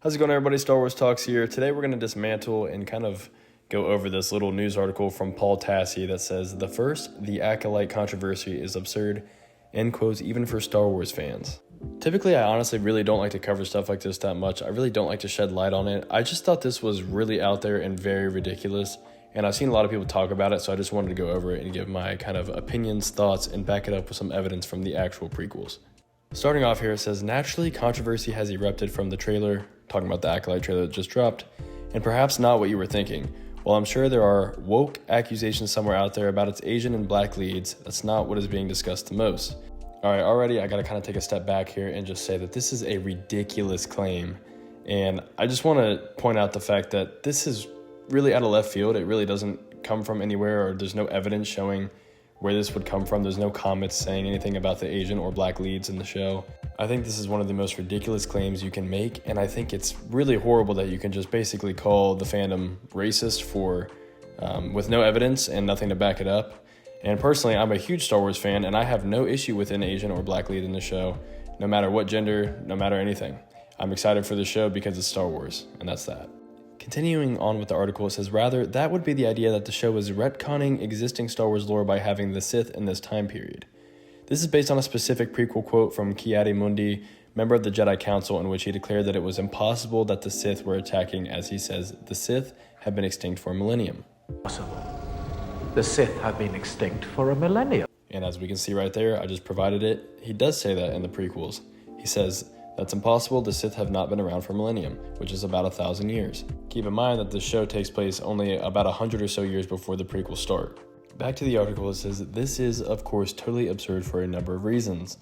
How's it going, everybody? Star Wars Talks here. Today we're going to dismantle and kind of go over this little news article from Paul Tassi that says, the Acolyte controversy is absurd, end quotes, even for Star Wars fans. Typically, I honestly really don't like to cover stuff like this that much. I really don't like to shed light on it. I just thought this was really out there and very ridiculous, and I've seen a lot of people talk about it, so I just wanted to go over it and give my kind of opinions, thoughts, and back it up with some evidence from the actual prequels. Starting off here, it says, naturally, controversy has erupted from the trailer, talking about the Acolyte trailer that just dropped, and perhaps not what you were thinking. While I'm sure there are woke accusations somewhere out there about its Asian and black leads, that's not what is being discussed the most. Alright, already I gotta kind of take a step back here and just say that this is a ridiculous claim, and I just want to point out the fact that this is really out of left field. It really doesn't come from anywhere, or there's no evidence showing where this would come from. There's no comments saying anything about the Asian or black leads in the show. I think this is one of the most ridiculous claims you can make, and I think it's really horrible that you can just basically call the fandom racist for with no evidence and nothing to back it up. And personally, I'm a huge Star Wars fan, and I have no issue with an Asian or black lead in the show, no matter what gender, no matter anything. I'm excited for the show because it's Star Wars, and that's that. Continuing on with the article, it says, rather, that would be the idea that the show is retconning existing Star Wars lore by having the Sith in this time period. This is based on a specific prequel quote from Ki-Adi-Mundi, member of the Jedi Council, in which he declared that it was impossible that the Sith were attacking, as he says, the Sith have been extinct for a millennium. Possible. The Sith have been extinct for a millennium. And as we can see right there, I just provided it, he does say that in the prequels. He says, that's impossible, the Sith have not been around for a millennium, which is about 1,000 years. Keep in mind that the show takes place only about 100 or so years before the prequels start. Back to the article, it says, this is, of course, totally absurd for a number of reasons.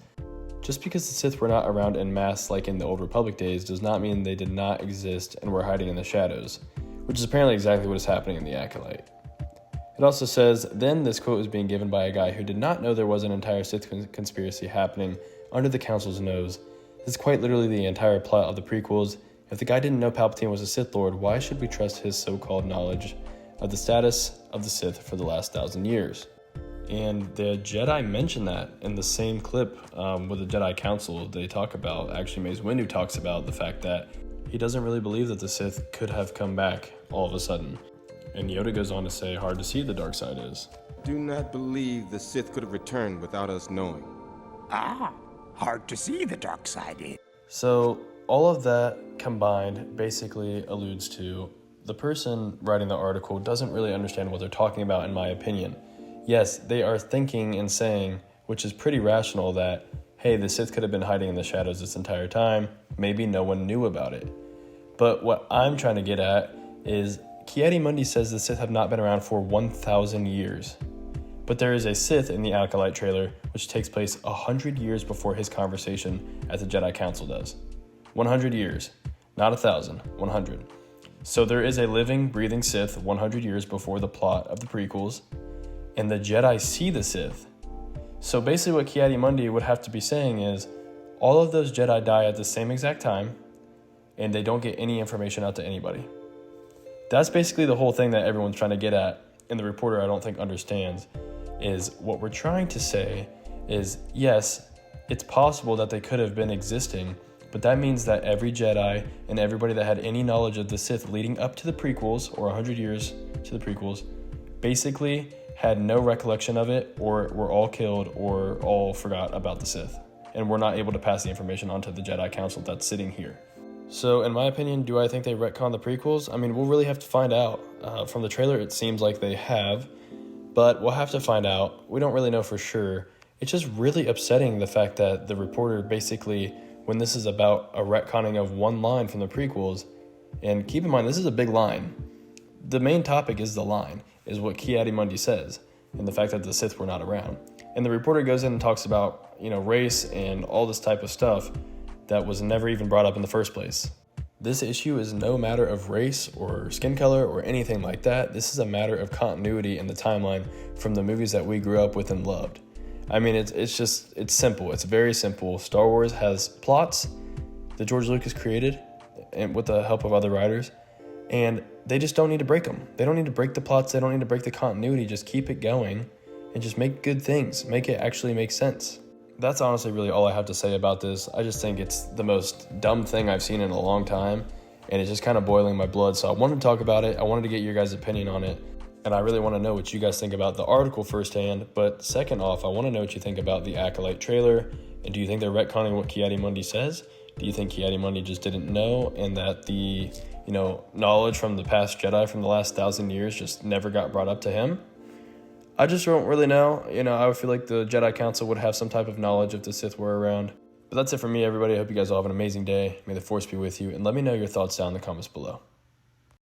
Just because the Sith were not around en masse like in the Old Republic days does not mean they did not exist and were hiding in the shadows, which is apparently exactly what is happening in the Acolyte. It also says, then this quote is being given by a guy who did not know there was an entire Sith conspiracy happening under the Council's nose. This is quite literally the entire plot of the prequels. If the guy didn't know Palpatine was a Sith Lord, why should we trust his so-called knowledge of the status of the Sith for the last 1,000 years? And the Jedi mention that in the same clip with the Jedi Council. They talk about, actually Mace Windu talks about the fact that he doesn't really believe that the Sith could have come back all of a sudden. And Yoda goes on to say, hard to see the dark side is. Do not believe the Sith could have returned without us knowing. Hard to see the dark side is. So all of that combined basically alludes to the person writing the article doesn't really understand what they're talking about, in my opinion. Yes, they are thinking and saying, which is pretty rational, that, hey, the Sith could have been hiding in the shadows this entire time. Maybe no one knew about it. But what I'm trying to get at is Ki-Adi-Mundi says the Sith have not been around for 1,000 years. But there is a Sith in the Acolyte trailer, which takes place 100 years before his conversation at the Jedi Council does. 100 years. Not 1,000, 100. So there is a living, breathing Sith 100 years before the plot of the prequels, and the Jedi see the Sith. So basically what Ki-Adi-Mundi would have to be saying is, all of those Jedi die at the same exact time, and they don't get any information out to anybody. That's basically the whole thing that everyone's trying to get at, and the reporter I don't think understands, is what we're trying to say is, yes, it's possible that they could have been existing, but that means that every Jedi and everybody that had any knowledge of the Sith leading up to the prequels, or 100 years to the prequels, basically had no recollection of it, or were all killed, or all forgot about the Sith, and were not able to pass the information onto the Jedi Council that's sitting here. So, in my opinion, do I think they retcon the prequels? I mean, we'll really have to find out. From the trailer, it seems like they have, but we'll have to find out. We don't really know for sure. It's just really upsetting the fact that the reporter basically, when this is about a retconning of one line from the prequels, and keep in mind, this is a big line. The main topic is the line, is what Ki-Adi-Mundi says, and the fact that the Sith were not around. And the reporter goes in and talks about, race and all this type of stuff that was never even brought up in the first place. This issue is no matter of race or skin color or anything like that. This is a matter of continuity in the timeline from the movies that we grew up with and loved. I mean, it's simple. It's very simple. Star Wars has plots that George Lucas created and with the help of other writers, and they just don't need to break them. They don't need to break the plots. They don't need to break the continuity. Just keep it going and just make good things. Make it actually make sense. That's honestly really all I have to say about this. I just think it's the most dumb thing I've seen in a long time, and it's just kind of boiling my blood. So I wanted to talk about it. I wanted to get your guys' opinion on it. And I really want to know what you guys think about the article firsthand. But second off, I want to know what you think about the Acolyte trailer. And do you think they're retconning what Ki-Adi-Mundi says? Do you think Ki-Adi-Mundi just didn't know, and that the, knowledge from the past Jedi from the last 1,000 years just never got brought up to him? I just don't really know. I would feel like the Jedi Council would have some type of knowledge if the Sith were around. But that's it for me, everybody. I hope you guys all have an amazing day. May the Force be with you, and let me know your thoughts down in the comments below.